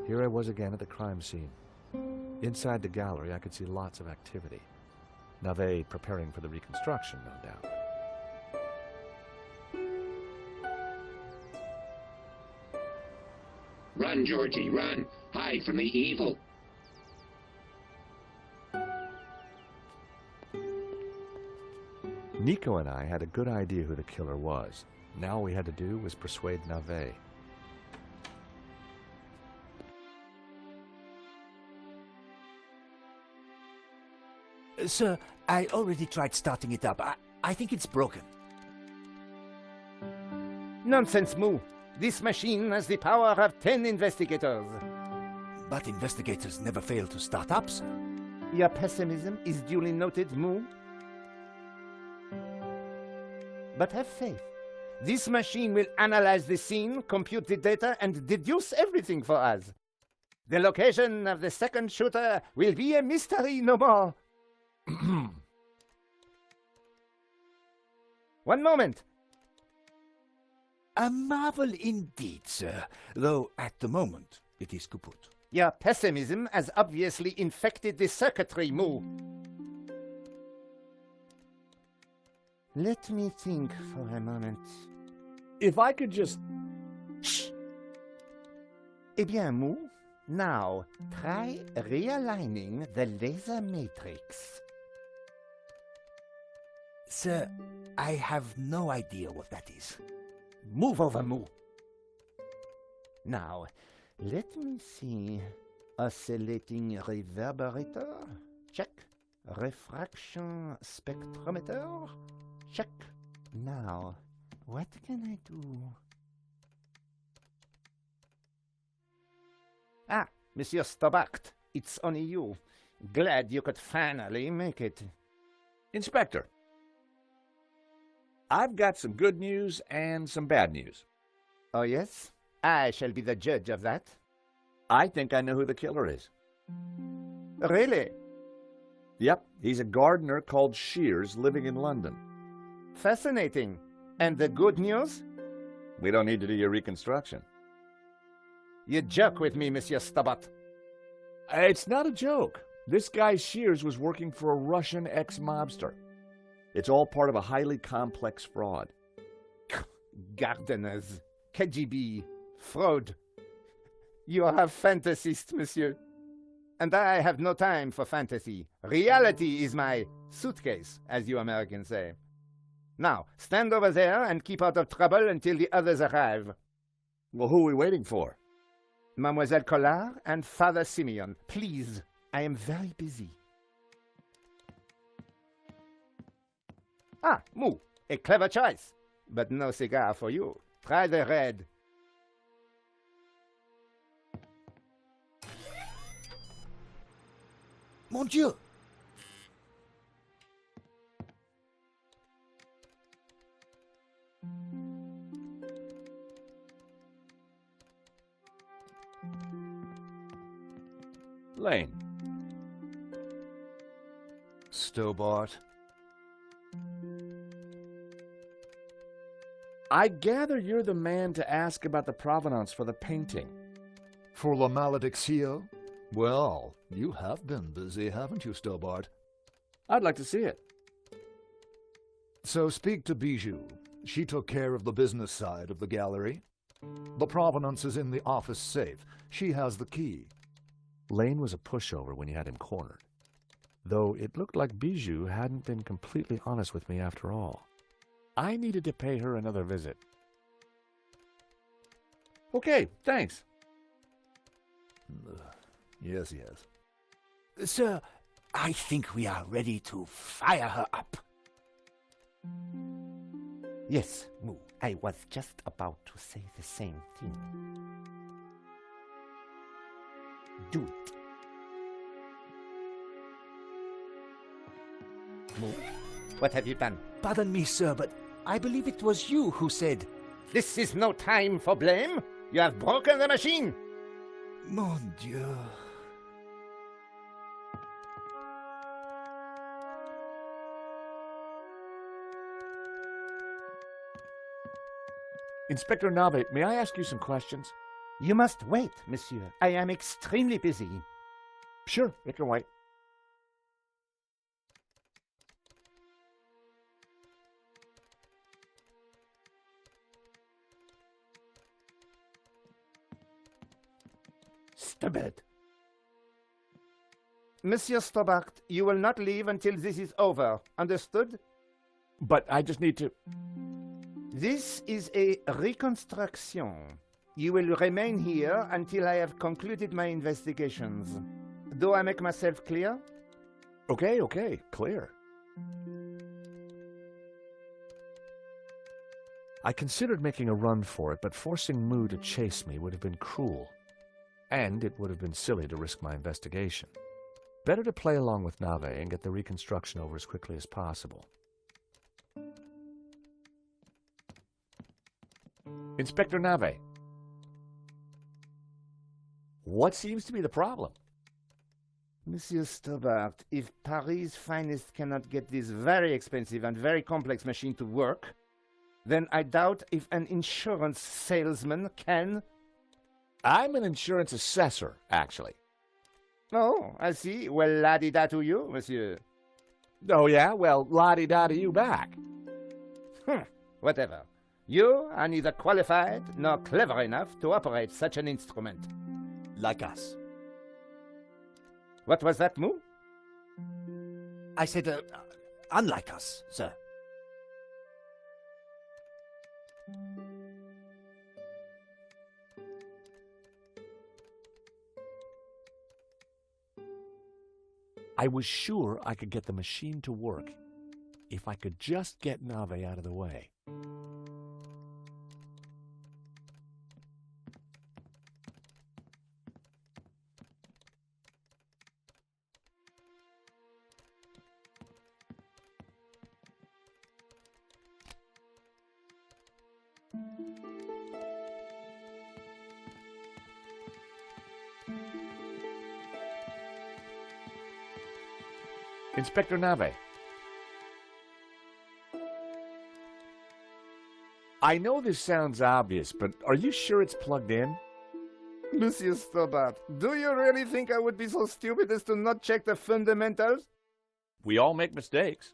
Here I was again at the crime scene. Inside the gallery, I could see lots of activity. Navet preparing for the reconstruction, no doubt. Run, Georgie, run! Hide from the evil! Nico and I had a good idea who the killer was. Now all we had to do was persuade Navet. Sir, I already tried starting it up. I think it's broken. Nonsense, Moo. This machine has the power of 10 investigators. But investigators never fail to start up, sir. Your pessimism is duly noted, Moo. But have faith. This machine will analyze the scene, compute the data, and deduce everything for us. The location of the second shooter will be a mystery no more. One moment. A marvel indeed, sir, though at the moment it is kaput. Your pessimism has obviously infected the circuitry, Moo. Let me think for a moment. If I could just... Shh! Eh bien, Moo, now try realigning the laser matrix. Sir, I have no idea what that is. Move over, Moo. Now, let me see. Oscillating reverberator? Check. Refraction spectrometer? Check. Now, what can I do? Ah, Monsieur Stobart, it's only you. Glad you could finally make it. Inspector, I've got some good news and some bad news. Oh, yes? I shall be the judge of that. I think I know who the killer is. Really? Yep, he's a gardener called Shears living in London. Fascinating. And the good news? We don't need to do your reconstruction. You joke with me, Monsieur Stobart. It's not a joke. This guy Shears was working for a Russian ex-mobster. It's all part of a highly complex fraud. Gardeners, KGB, fraud. You are a fantasist, monsieur. And I have no time for fantasy. Reality is my suitcase, as you Americans say. Now, stand over there and keep out of trouble until the others arrive. Well, who are we waiting for? Mademoiselle Collard and Father Simeon. Please, I am very busy. Ah, Moo, a clever choice. But no cigar for you. Try the red. Mon Dieu! Lane. Stobart. I gather you're the man to ask about the provenance for the painting. For La Maledictio? Well, you have been busy, haven't you, Stobart? I'd like to see it. So speak to Bijou. She took care of the business side of the gallery. The provenance is in the office safe. She has the key. Lane was a pushover when you had him cornered. Though it looked like Bijou hadn't been completely honest with me after all. I needed to pay her another visit. Okay, thanks. Yes, yes. Sir, I think we are ready to fire her up. Yes, Moo, I was just about to say the same thing. Do it. Moo, what have you done? Pardon me, sir, but I believe it was you who said... This is no time for blame. You have broken the machine. Mon Dieu... Inspector Navet, may I ask you some questions? You must wait, monsieur. I am extremely busy. Sure, it can wait. Stupid. Monsieur Stobart, you will not leave until this is over. Understood? But I just need to... This is a reconstruction. You will remain here until I have concluded my investigations. Do I make myself clear? Okay, clear. I considered making a run for it, but forcing Moo to chase me would have been cruel. And it would have been silly to risk my investigation. Better to play along with Nave and get the reconstruction over as quickly as possible. Inspector Nave. What seems to be the problem? Monsieur Stobart, if Paris' finest cannot get this very expensive and very complex machine to work, then I doubt if an insurance salesman can. I'm an insurance assessor, actually. Oh, I see. Well, la-di-da to you, monsieur. Oh, yeah? Well, la-di-da to you back. Whatever. You are neither qualified nor clever enough to operate such an instrument. Like us. What was that, Moo? I said, unlike us, sir. I was sure I could get the machine to work if I could just get Nave out of the way. Inspector Nave. I know this sounds obvious, but are you sure it's plugged in? Monsieur Stobart, do you really think I would be so stupid as to not check the fundamentals? We all make mistakes.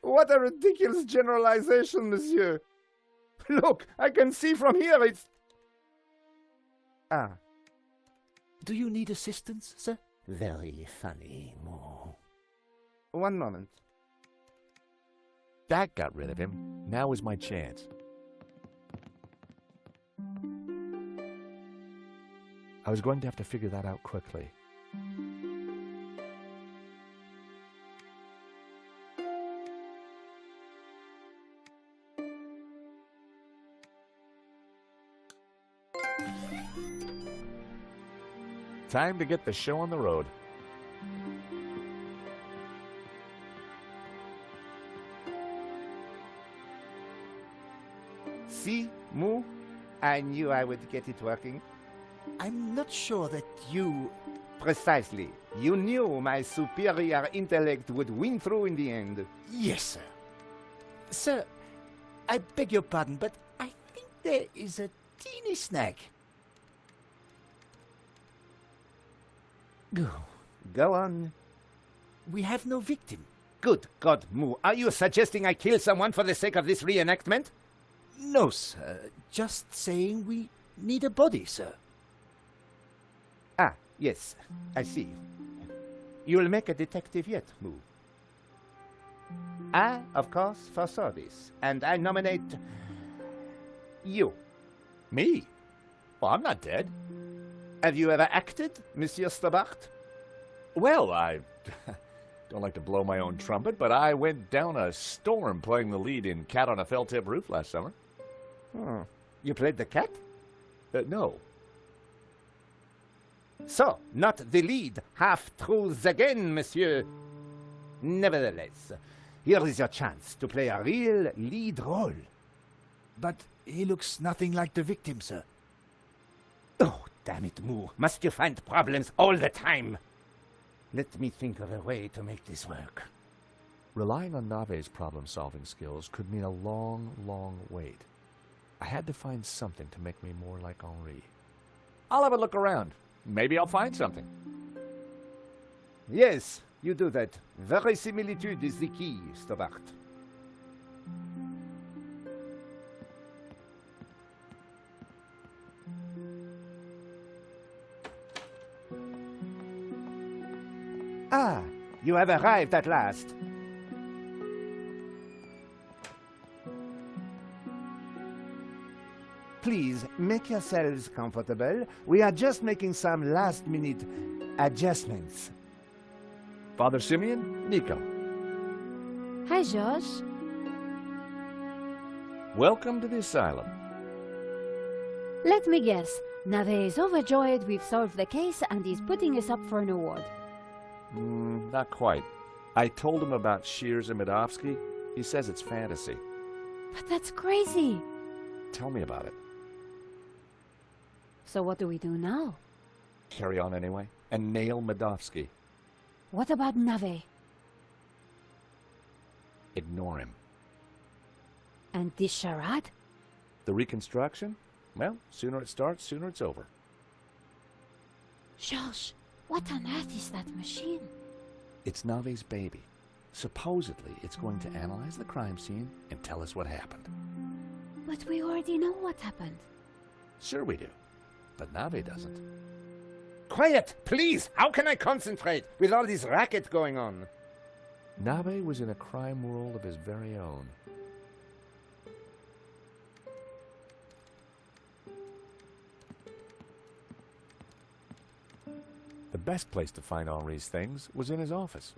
What a ridiculous generalization, monsieur. Look, I can see from here it's... Ah. Do you need assistance, sir? Very funny, Moo. One moment. That got rid of him. Now is my chance. I was going to have to figure that out quickly. Time to get the show on the road. See, Moo? I knew I would get it working. I'm not sure that you... Precisely. You knew my superior intellect would win through in the end. Yes, sir. Sir, I beg your pardon, but I think there is a teeny snag. Go on. We have no victim. Good God, Moo. Are you suggesting I kill someone for the sake of this reenactment? No, sir. Just saying we need a body, sir. Ah, yes. I see. You'll make a detective yet, Moo. I, of course, foresaw this, and I nominate... you. Me? Well, I'm not dead. Have you ever acted, Monsieur Stobart? Well, I don't like to blow my own trumpet, but I went down a storm playing the lead in Cat on a Felt-Tip Roof last summer. You played the cat? No. So, not the lead. Half-truths again, monsieur. Nevertheless, here is your chance to play a real lead role. But he looks nothing like the victim, sir. Oh, damn it, Moo. Must you find problems all the time? Let me think of a way to make this work. Relying on Nave's problem-solving skills could mean a long, long wait. I had to find something to make me more like Henri. I'll have a look around. Maybe I'll find something. Yes, you do that. Verisimilitude is the key, Stobart. Ah, you have arrived at last. Please, make yourselves comfortable. We are just making some last-minute adjustments. Father Simeon, Nico. Hi, Josh. Welcome to the asylum. Let me guess. Nave is overjoyed we've solved the case and he's putting us up for an award. Not quite. I told him about Shears and Medovsky. He says it's fantasy. But that's crazy. Tell me about it. So what do we do now? Carry on anyway, and nail Medovsky. What about Nave? Ignore him. And this charade? The Reconstruction? Well, sooner it starts, sooner it's over. Josh, what on earth is that machine? It's Nave's baby. Supposedly, it's going to analyze the crime scene and tell us what happened. But we already know what happened. Sure we do. But Nave doesn't. Quiet, please! How can I concentrate with all this racket going on? Nave was in a crime world of his very own. The best place to find Henri's things was in his office.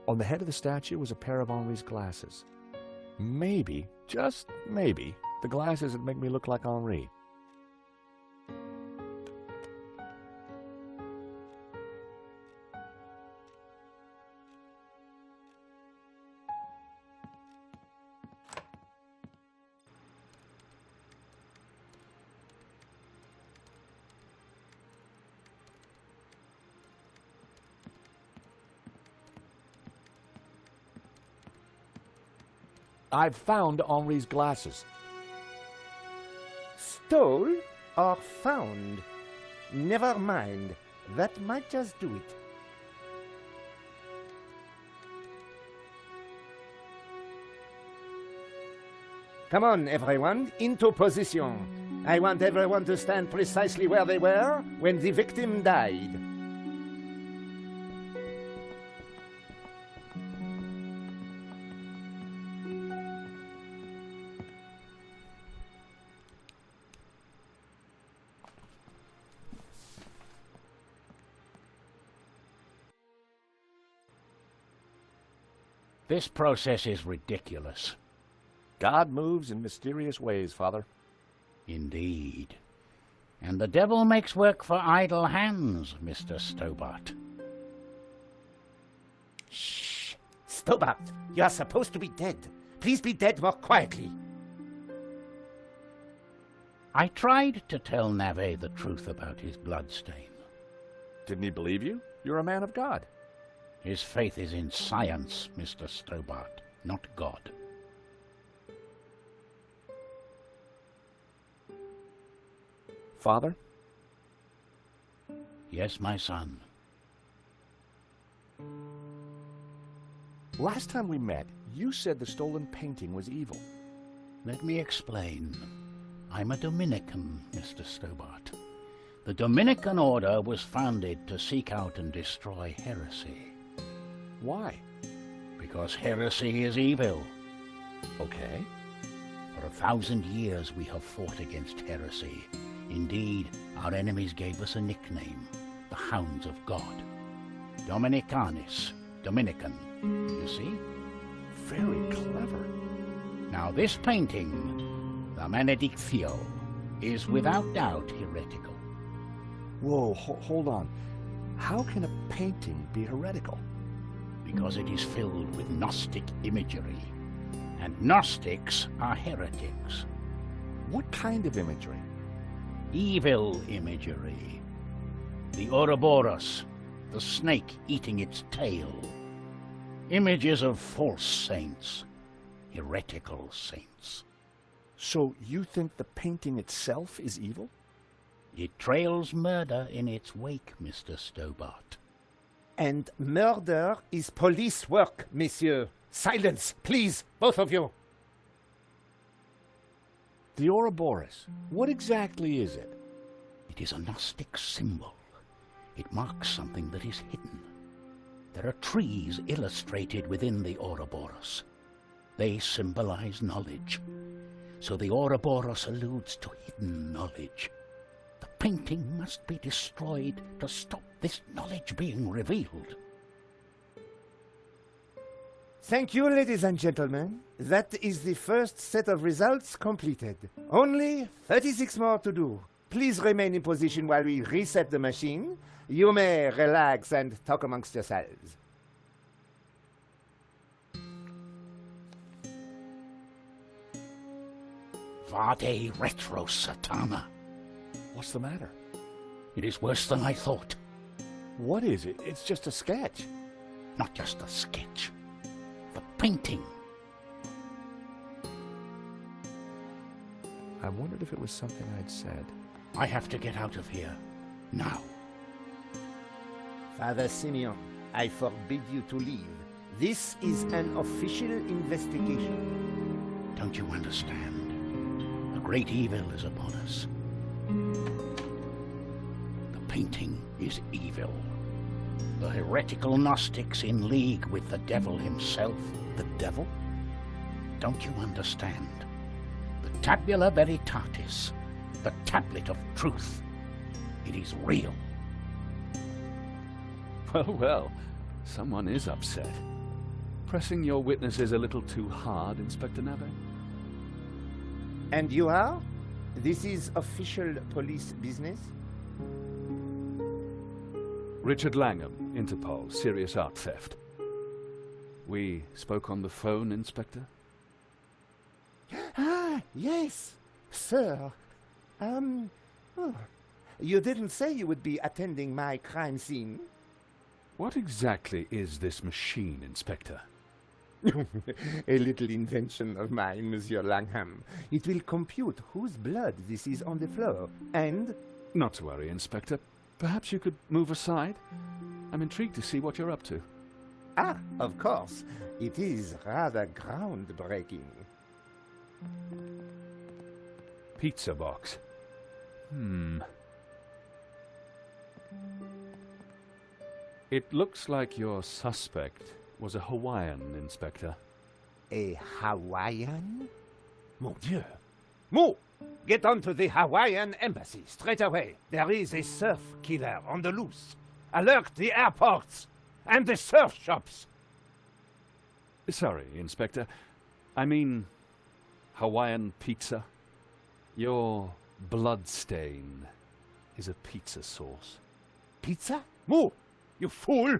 On the head of the statue was a pair of Henri's glasses. Maybe, just maybe, the glasses would make me look like Henri. I've found Henri's glasses. Stole or found? Never mind. That might just do it. Come on, everyone, into position. I want everyone to stand precisely where they were when the victim died. This process is ridiculous. God moves in mysterious ways, Father. Indeed. And the devil makes work for idle hands, Mr. Stobart. Shh! Stobart, you are supposed to be dead. Please be dead more quietly. I tried to tell Nave the truth about his bloodstain. Didn't he believe you? You're a man of God. His faith is in science, Mr. Stobart, not God. Father? Yes, my son. Last time we met, you said the stolen painting was evil. Let me explain. I'm a Dominican, Mr. Stobart. The Dominican order was founded to seek out and destroy heresy. Why? Because heresy is evil. Okay. For 1,000 years we have fought against heresy. Indeed, our enemies gave us a nickname, the Hounds of God. Dominicanis, Dominican, you see? Very clever. Now this painting, the Benedictio, is without doubt heretical. Whoa, hold on. How can a painting be heretical? Because it is filled with Gnostic imagery. And Gnostics are heretics. What kind of imagery? Evil imagery. The Ouroboros, the snake eating its tail. Images of false saints, heretical saints. So you think the painting itself is evil? It trails murder in its wake, Mr. Stobart. And murder is police work, monsieur. Silence, please, both of you. The Ouroboros, what exactly is it? It is a Gnostic symbol. It marks something that is hidden. There are trees illustrated within the Ouroboros. They symbolize knowledge. So the Ouroboros alludes to hidden knowledge. The painting must be destroyed to stop this knowledge being revealed. Thank you, ladies and gentlemen. That is the first set of results completed. Only 36 more to do. Please remain in position while we reset the machine. You may relax and talk amongst yourselves. Vade retro, Satana. What's the matter? It is worse than I thought. What is it? It's just a sketch. Not just a sketch. The painting. I wondered if it was something I'd said. I have to get out of here. Now. Father Simeon, I forbid you to leave. This is an official investigation. Don't you understand? A great evil is upon us. The painting is evil. The heretical Gnostics in league with the devil himself. The devil? Don't you understand? The Tabula Veritatis, the tablet of truth. It is real. Well, well, someone is upset. Pressing your witnesses a little too hard, Inspector Nave? And you are? This is official police business? Richard Langham, Interpol, serious art theft. We spoke on the phone, Inspector? Ah, yes, sir. You didn't say you would be attending my crime scene. What exactly is this machine, Inspector? A little invention of mine, Monsieur Langham. It will compute whose blood this is on the floor, and... Not to worry, Inspector. Perhaps you could move aside? I'm intrigued to see what you're up to. Ah, of course. It is rather groundbreaking. Pizza box. It looks like your suspect was a Hawaiian, Inspector. A Hawaiian? Mon Dieu! Move! Get on to the Hawaiian embassy straight away. There is a surf killer on the loose. Alert the airports and the surf shops. Sorry, Inspector. I mean, Hawaiian pizza. Your bloodstain is a pizza sauce. Pizza? Move! You fool!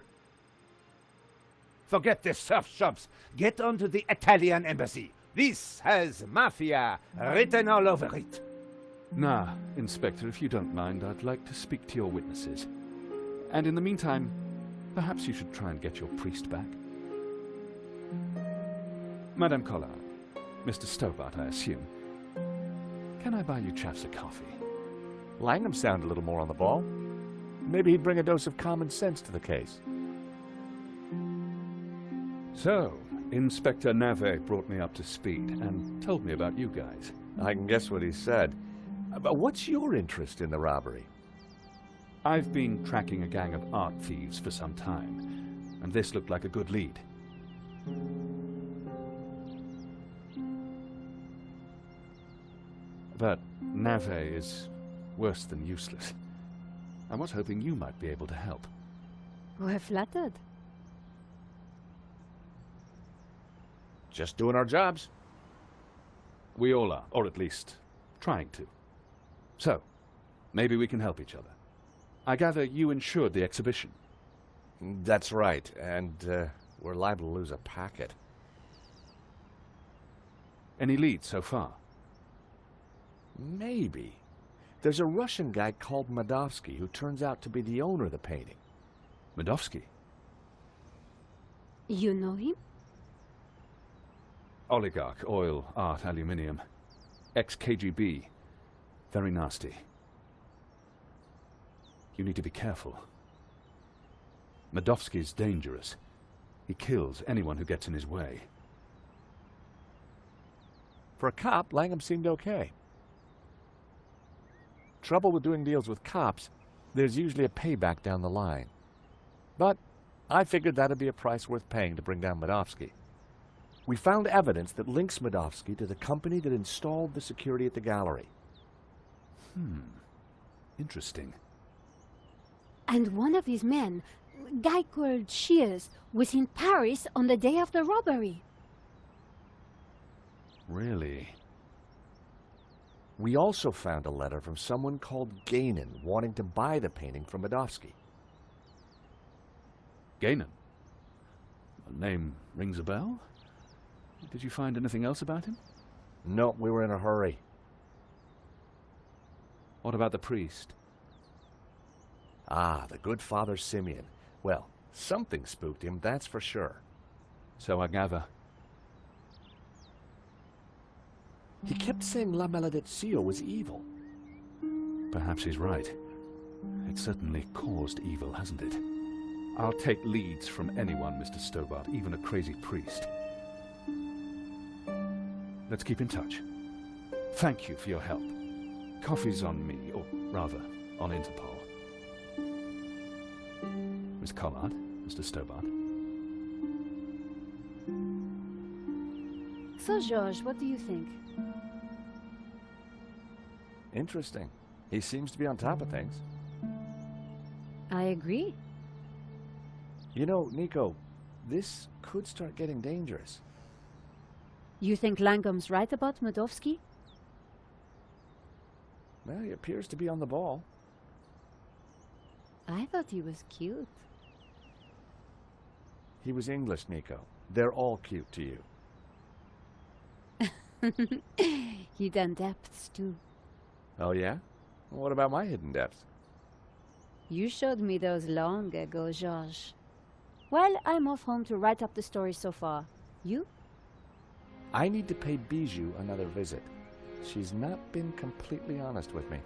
Forget the surf shops. Get on to the Italian embassy. This has mafia written all over it. Nah, Inspector, if you don't mind, I'd like to speak to your witnesses. And in the meantime, perhaps you should try and get your priest back. Madame Collard, Mr. Stobart, I assume. Can I buy you chaps a coffee? Langham sounded a little more on the ball. Maybe he'd bring a dose of common sense to the case. So, Inspector Nave brought me up to speed and told me about you guys. I can guess what he said. But what's your interest in the robbery? I've been tracking a gang of art thieves for some time, and this looked like a good lead. But Nave is worse than useless. I was hoping you might be able to help. We're flattered. Just doing our jobs. We all are, or at least trying to. So, maybe we can help each other. I gather you insured the exhibition. That's right, and we're liable to lose a packet. Any leads so far? Maybe. There's a Russian guy called Madovsky who turns out to be the owner of the painting. Madovsky? You know him? Oligarch, oil, art, aluminium. Ex-KGB. Very nasty. You need to be careful. Madovsky's dangerous. He kills anyone who gets in his way. For a cop, Langham seemed okay. Trouble with doing deals with cops, there's usually a payback down the line. But I figured that'd be a price worth paying to bring down Madovsky. We found evidence that links Madovsky to the company that installed the security at the gallery. Interesting. And one of his men, a guy called Shears, was in Paris on the day of the robbery. Really? We also found a letter from someone called Gainan wanting to buy the painting from Madovsky. Gainan? The name rings a bell? Did you find anything else about him? No, we were in a hurry. What about the priest? Ah, the good Father Simeon. Well, something spooked him, that's for sure. So I gather. He kept saying La Maledizio was evil. Perhaps he's right. It certainly caused evil, hasn't it? I'll take leads from anyone, Mr. Stobart, even a crazy priest. Let's keep in touch. Thank you for your help. Coffee's on me, or rather, on Interpol. Miss Collard, Mr. Stobart. So, George, what do you think? Interesting. He seems to be on top of things. I agree. You know, Nico, this could start getting dangerous. You think Langham's right about Madovsky? Well, he appears to be on the ball. I thought he was cute. He was English, Nico. They're all cute to you. Hidden depths, too. Oh, yeah? Well, what about my hidden depths? You showed me those long ago, Georges. Well, I'm off home to write up the story so far. You? I need to pay Bijou another visit. She's not been completely honest with me.